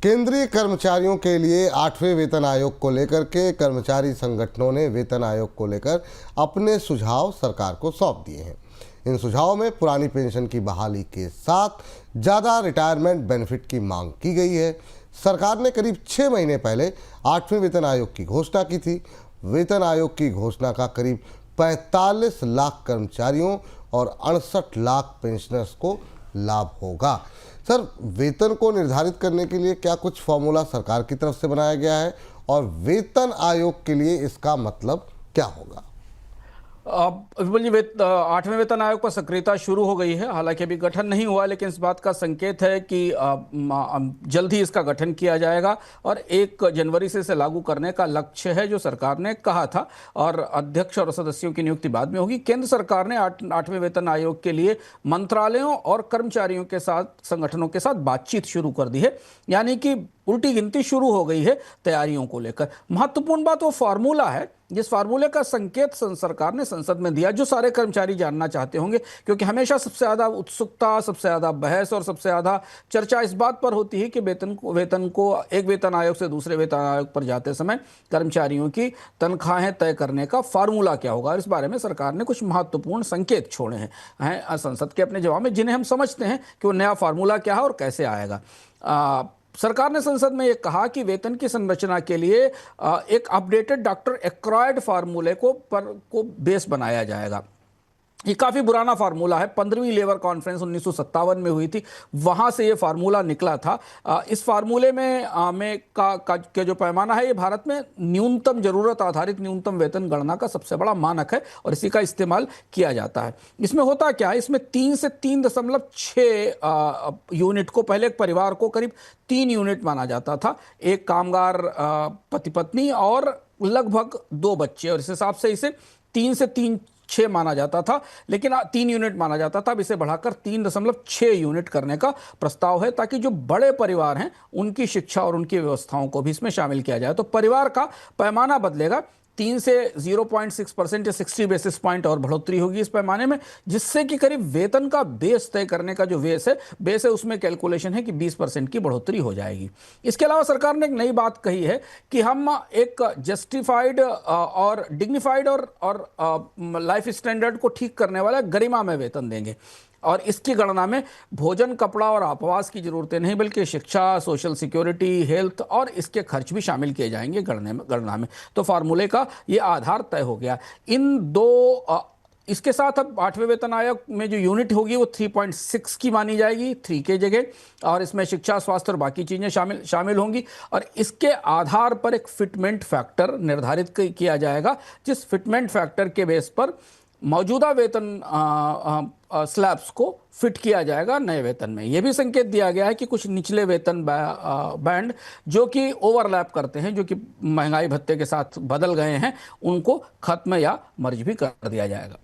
केंद्रीय कर्मचारियों के लिए 8वें वेतन आयोग को लेकर के कर्मचारी संगठनों ने वेतन आयोग को लेकर अपने सुझाव सरकार को सौंप दिए हैं। इन सुझावों में पुरानी पेंशन की बहाली के साथ ज़्यादा रिटायरमेंट बेनिफिट की मांग की गई है। सरकार ने करीब 6 महीने पहले 8वें वेतन आयोग की घोषणा की थी। वेतन आयोग की घोषणा का करीब 45 लाख कर्मचारियों और 68 लाख पेंशनर्स को लाभ होगा। सर, वेतन को निर्धारित करने के लिए क्या कुछ फॉर्मूला सरकार की तरफ से बनाया गया है और वेतन आयोग के लिए इसका मतलब क्या होगा? बोलिए, 8वें वेतन आयोग पर सक्रियता शुरू हो गई है। हालांकि अभी गठन नहीं हुआ, लेकिन इस बात का संकेत है कि जल्द ही इसका गठन किया जाएगा और 1 जनवरी से इसे लागू करने का लक्ष्य है, जो सरकार ने कहा था। और अध्यक्ष और सदस्यों की नियुक्ति बाद में होगी। केंद्र सरकार ने 8वें वेतन आयोग के लिए मंत्रालयों और कर्मचारियों के साथ, संगठनों के साथ बातचीत शुरू कर दी है। यानी कि उल्टी गिनती शुरू हो गई है तैयारियों को लेकर। महत्वपूर्ण बात वो फार्मूला है, जिस फार्मूले का संकेत सरकार ने संसद में दिया, जो सारे कर्मचारी जानना चाहते होंगे, क्योंकि हमेशा सबसे ज़्यादा उत्सुकता, सबसे ज़्यादा बहस और सबसे ज़्यादा चर्चा इस बात पर होती है कि वेतन को एक वेतन आयोग से दूसरे वेतन आयोग पर जाते समय कर्मचारियों की तनख्वाहें तय करने का फार्मूला क्या होगा। और इस बारे में सरकार ने कुछ महत्वपूर्ण संकेत छोड़े हैं संसद के अपने जवाब में, जिन्हें हम समझते हैं कि वो नया फार्मूला क्या है और कैसे आएगा। सरकार ने संसद में यह कहा कि वेतन की संरचना के लिए एक अपडेटेड डॉक्टर एक्रॉयड फार्मूले को बेस बनाया जाएगा। ये काफ़ी पुराना फार्मूला है। 15वीं लेबर कॉन्फ्रेंस 1957 में हुई थी, वहाँ से ये फार्मूला निकला था। इस फार्मूले में के जो पैमाना है, ये भारत में न्यूनतम जरूरत आधारित न्यूनतम वेतन गणना का सबसे बड़ा मानक है और इसी का इस्तेमाल किया जाता है। इसमें होता क्या है, इसमें 3 से 3.6 यूनिट को, पहले एक परिवार को करीब 3 यूनिट माना जाता था, एक कामगार पति पत्नी और लगभग 2 बच्चे, और इस हिसाब से इसे 3 से 3.6 माना जाता था, लेकिन 3 यूनिट माना जाता था। अब इसे बढ़ाकर 3.6 यूनिट करने का प्रस्ताव है, ताकि जो बड़े परिवार हैं उनकी शिक्षा और उनकी व्यवस्थाओं को भी इसमें शामिल किया जाए। तो परिवार का पैमाना बदलेगा, 3 से 0.6% या 60 बेसिस पॉइंट और बढ़ोतरी होगी इस पैमाने में, जिससे कि करीब वेतन का बेस तय करने का जो बेस है उसमें कैलकुलेशन है कि 20% की बढ़ोतरी हो जाएगी। इसके अलावा सरकार ने एक नई बात कही है कि हम एक जस्टिफाइड और डिग्निफाइड और लाइफ स्टैंडर्ड को ठीक करने वाला गरिमा में वेतन देंगे। और इसकी गणना में भोजन, कपड़ा और आवास की जरूरतें नहीं, बल्कि शिक्षा, सोशल सिक्योरिटी, हेल्थ और इसके खर्च भी शामिल किए जाएंगे गणना में। तो फार्मूले का ये आधार तय हो गया। इसके साथ अब 8वें वेतन आयोग में जो यूनिट होगी वो 3.6 की मानी जाएगी, 3 के जगह, और इसमें शिक्षा, स्वास्थ्य और बाकी चीज़ें शामिल होंगी। और इसके आधार पर एक फिटमेंट फैक्टर निर्धारित किया जाएगा, जिस फिटमेंट फैक्टर के बेस पर मौजूदा वेतन स्लैब्स को फिट किया जाएगा नए वेतन में। यह भी संकेत दिया गया है कि कुछ निचले वेतन बैंड जो कि ओवरलैप करते हैं, जो कि महंगाई भत्ते के साथ बदल गए हैं, उनको खत्म या मर्ज भी कर दिया जाएगा।